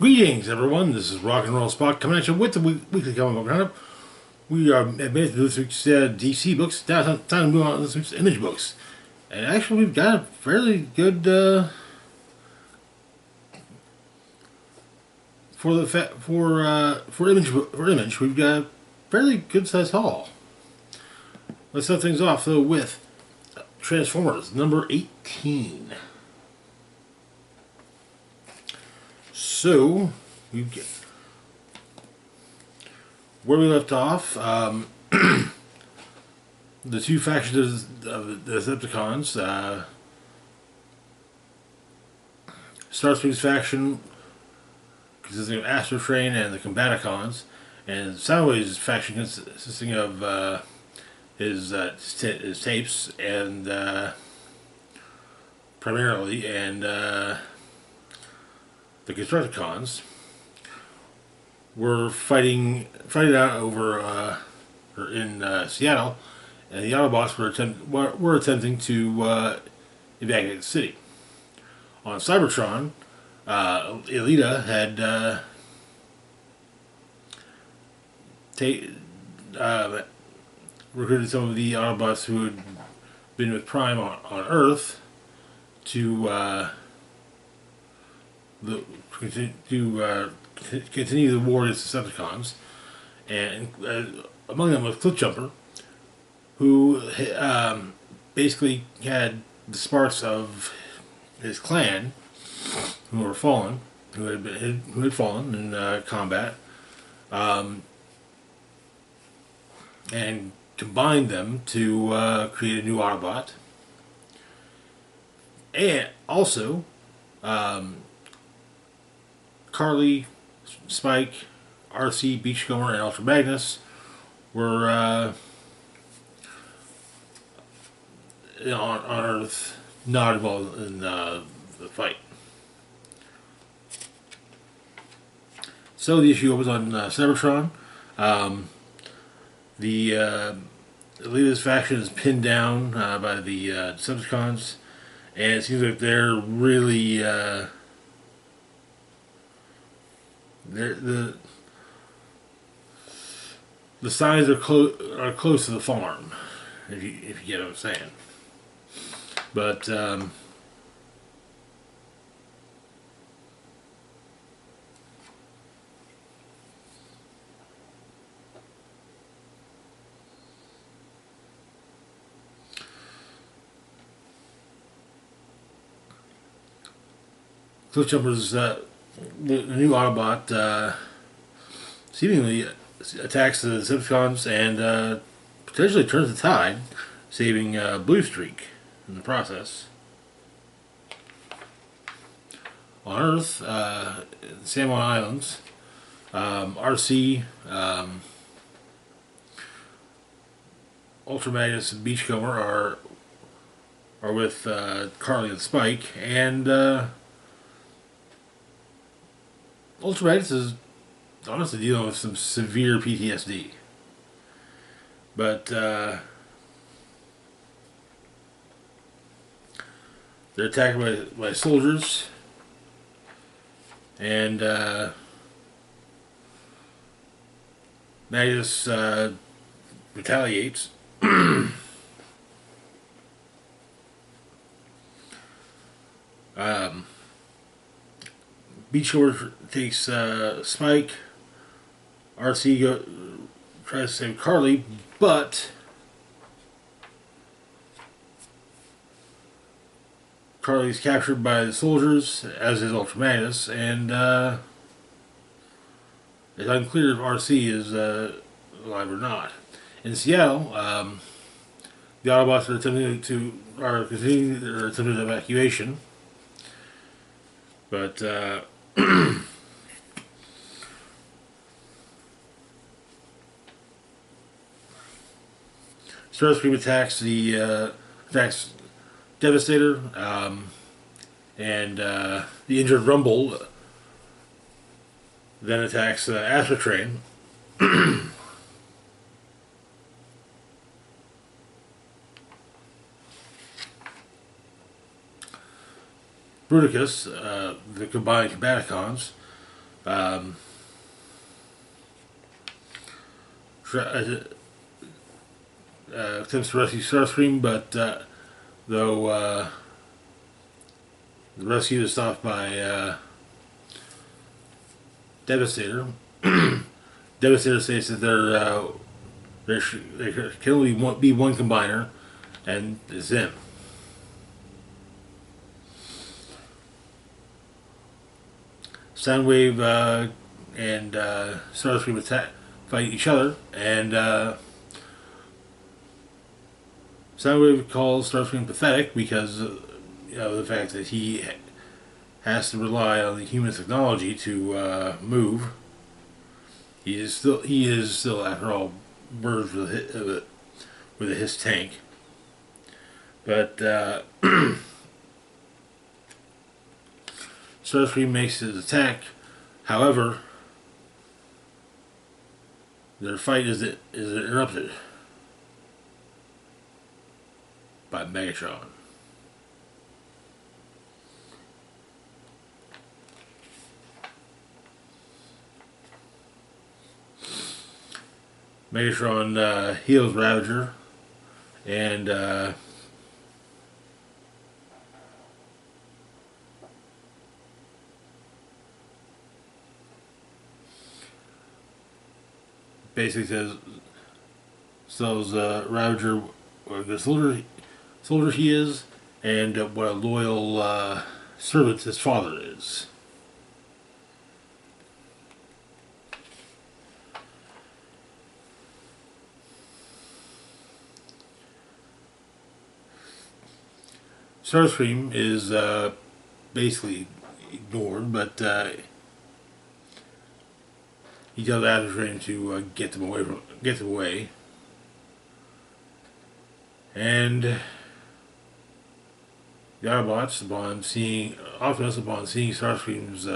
Greetings, everyone. This is Rock and Roll Spot coming at you with the weekly comic book roundup. We are admitted to this week's DC books. Now it's time to move on to this week's Image books, and actually we've got a fairly good for Image. We've got a fairly good sized haul. Let's start things off though with Transformers number 18. So, where we left off, the two factions of the Decepticons, Starscream's faction consisting of Astro Train and the Combaticons, and Soundwave's faction consisting of his tapes and primarily, and the Constructicons were fighting out over in Seattle, and the Autobots were attempting to evacuate the city. On Cybertron, Elita had recruited some of the Autobots who had been with Prime on Earth to continue the war against the Decepticons, and among them was Cliffjumper, who basically had the sparks of his clan, who had fallen in combat, and combined them to create a new Autobot, and also. Carly, Spike, RC, Beachcomber, and Ultra Magnus were on Earth, not involved in the fight. So the issue opens on Cybertron. The Elita's faction is pinned down by the Decepticons, and it seems like they're really the signs are close to the farm, if you get what I'm saying. But Cliffjumper's the new Autobot seemingly attacks the Decepticons and potentially turns the tide, saving Blue Streak in the process. On Earth, San Juan Islands, RC, Ultra Magnus, and Beachcomber are with Carly and Spike, and Ultra Magnus is honestly dealing with some severe PTSD. But they're attacked by soldiers, and Magnus retaliates. Beachcomber takes Spike. RC tries to save Carly, but Carly's captured by the soldiers, as is Ultra Magnus, and it's unclear if RC is alive or not. In Seattle, the Autobots are continuing their attempted evacuation, but Starscream attacks Devastator, and the injured Rumble then attacks Astro Train. Bruticus, the combined Combaticons, um, attempts to rescue Starscream, but though the rescue is stopped by Devastator. Devastator states that there can only be one combiner, and it's him. Soundwave and Starscream fight each other, and Soundwave calls Starscream pathetic because the fact that he has to rely on the human technology to move. He is still after all merged with his tank, but Starscream makes his attack. However, their fight is interrupted by Megatron. Megatron heals Ravager, and basically tells Ravager what a good soldier he is, and what a loyal servant his father is. Starscream is basically ignored, but he tells Adversary to get them away, and the Autobots, upon seeing Starscream's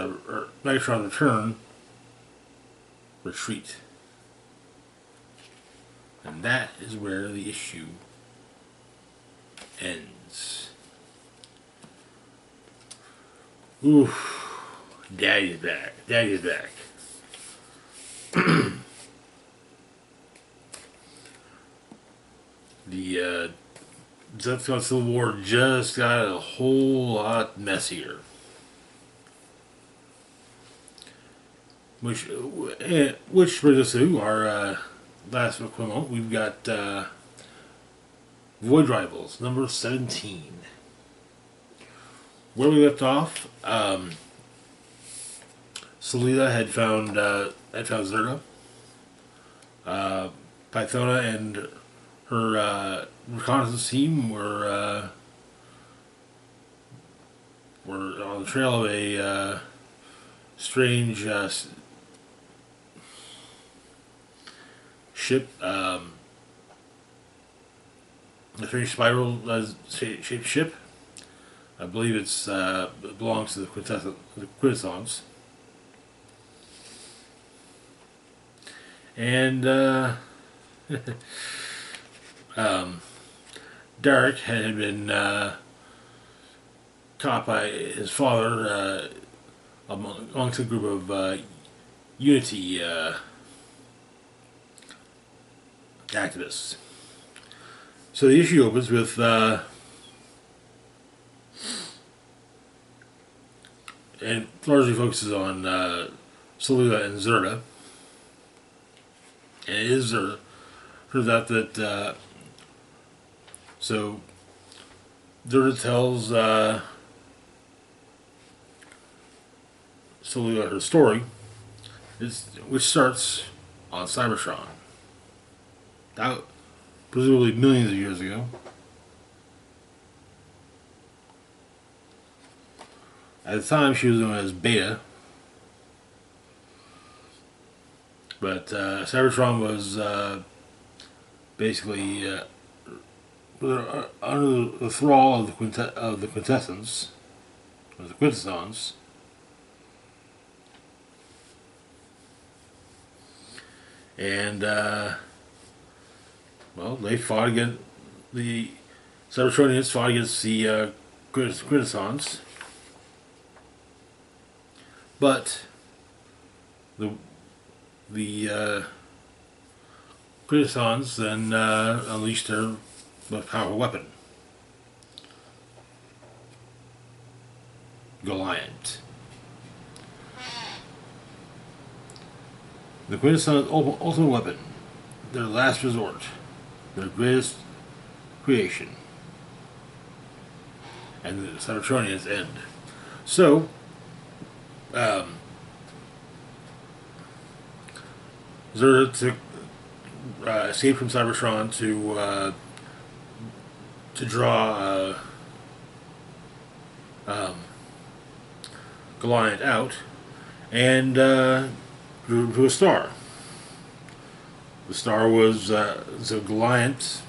Megatron return, retreat, and that is where the issue ends. Oof. Daddy's back. Daddy's back. The Decepticon Civil War just got a whole lot messier. Which brings us to our last equipment. We've got Void Rivals, number 17. Where we left off, Selena had found Zerna. Pythona and her reconnaissance team were on the trail of a strange ship, a strange spiral shaped ship. I believe it belongs to the Quintessons. And Derek had been caught by his father amongst a group of Unity activists. So the issue opens with and largely focuses on Selena and Zerna. And it is Zerna. Turns out that so Zerna tells Selena her story, which starts on Cybertron. That presumably millions of years ago. At the time, she was known as Beta, but Cybertron was basically under the thrall of the Quintessons, or the Quintessons, and well, they fought against the Cybertronians fought against the Quintessons. But the Criticians then unleashed their most powerful weapon, Goliath. The Criticians' ultimate weapon, their last resort, their greatest creation, and the Cybertronians' end. So, Zerda took escaped from Cybertron to draw Goliath out, and drew to a star. The star was so Goliath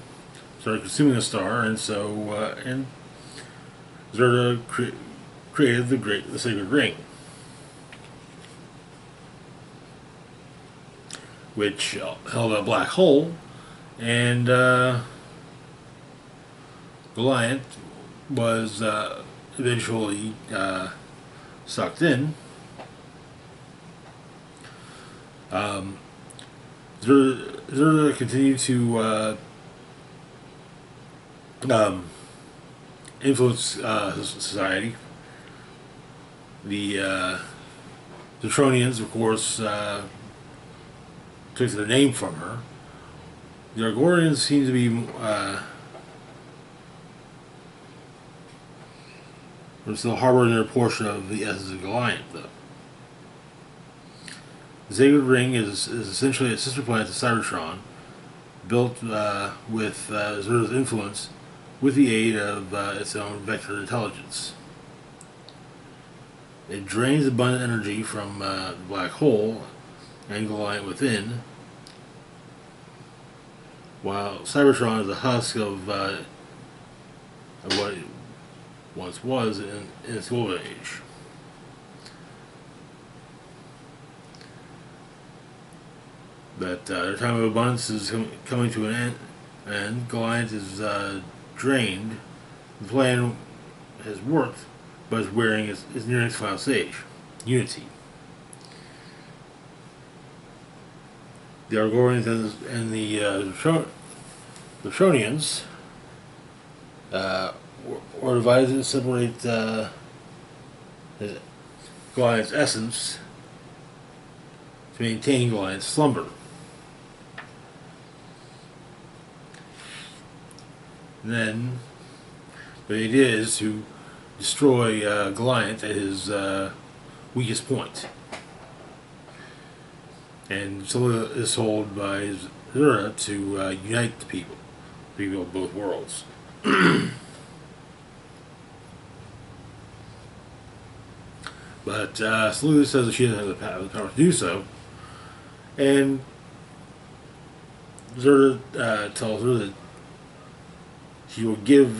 started consuming the star, and so and Zerda created the sacred ring, which held a black hole, and Goliath was eventually sucked in. Zerda continued to influence society. The Tronians, of course, took their name from her. The Argorians seem to be still harboring their portion of the essence of Goliath, though. The Sacred Ring is essentially a sister planet to Cybertron, built with Zerda's influence, with the aid of its own vector intelligence. It drains abundant energy from the black hole and Goliath within, while Cybertron is a husk of what it once was in its golden age. But their time of abundance is coming to an end, and Goliath is drained. The plan has worked, but is nearing its final stage, unity. The Argorians and the Tronians were divided to separate Goliath's essence to maintain Goliath's slumber. And then the idea is to destroy Goliath at his weakest point. And Scylla is told by Zerda to unite the people of both worlds. But Scylla says that she doesn't have the power to do so, and Zerda tells her that she will give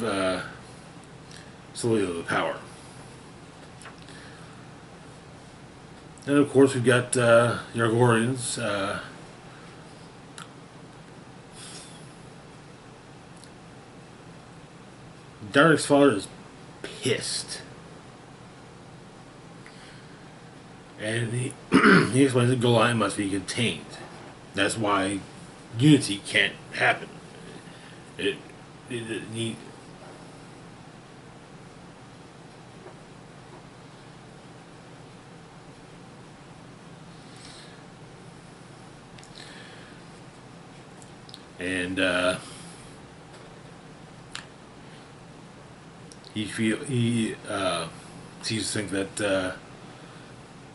Scylla the power. And of course we've got the Argorians. Derek's father is pissed. And he explains that Goliath must be contained. That's why unity can't happen. It needs... And he seems to think that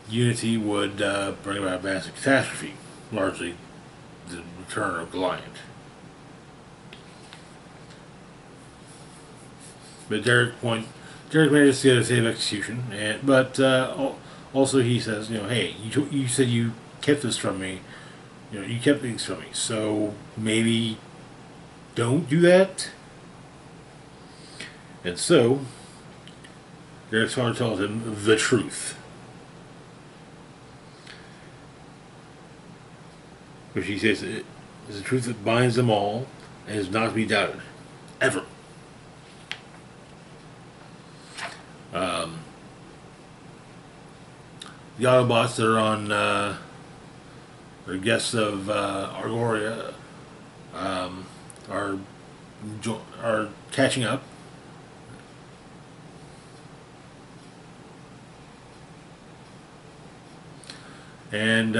unity would bring about a massive catastrophe, largely the return of Goliath. But Derek manages to get a safe execution, but also he says, hey, you said you kept this from me. You kept things from me, so maybe don't do that. And so, Derek's father tells him the truth, which he says is the truth that binds them all and is not to be doubted, ever. The Autobots that are on the guests of Argoria are are catching up. And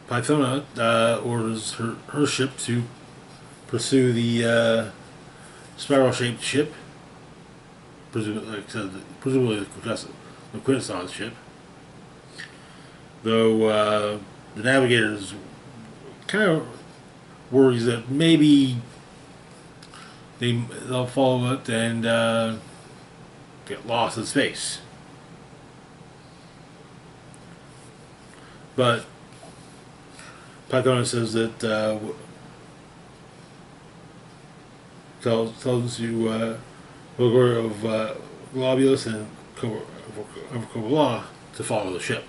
Pythona orders her ship to pursue the spiral-shaped ship, presumably, like I said, presumably the Quintessence ship. Though the navigators kind of worries that maybe they'll follow it and get lost in space. But Pythona says that tells to Gregorio of Globulus and Kovala to follow the ship.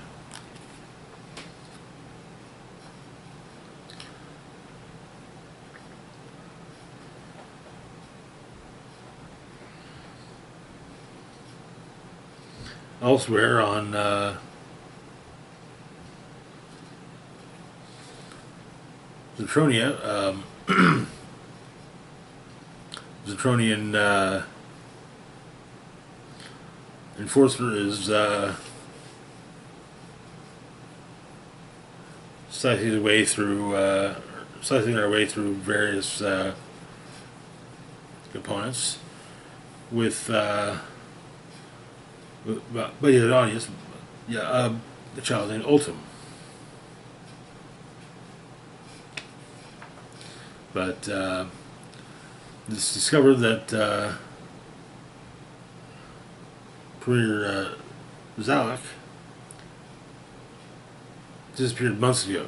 Elsewhere on Zetronia, Zetronian enforcer is slicing their way through various components with but the audience, the child named Ultim. But it's discovered that Premier Zalak disappeared months ago.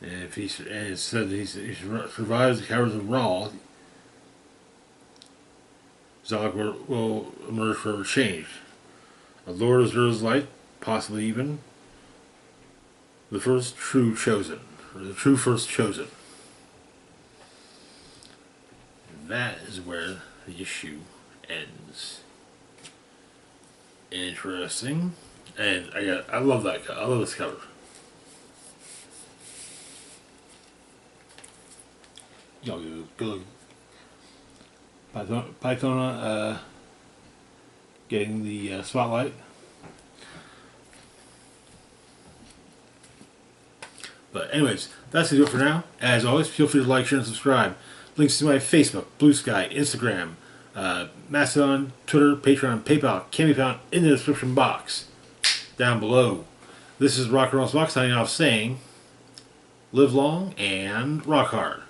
And if it said that he survives the Cowards of Rawl, Zalak will emerge for change. A Lord of Zer's light, possibly even the first true chosen, or the true first chosen. And that is where the issue ends. Interesting, and I love that. I love this cover. Yo, good look. Pythona getting the spotlight. But anyways, that's it for now. As always, feel free to like, share, and subscribe. Links to my Facebook, Blue Sky, Instagram, Mastodon, Twitter, Patreon, PayPal, can be found in the description box down below. This is Rock and Roll's Box signing off saying, live long and rock hard.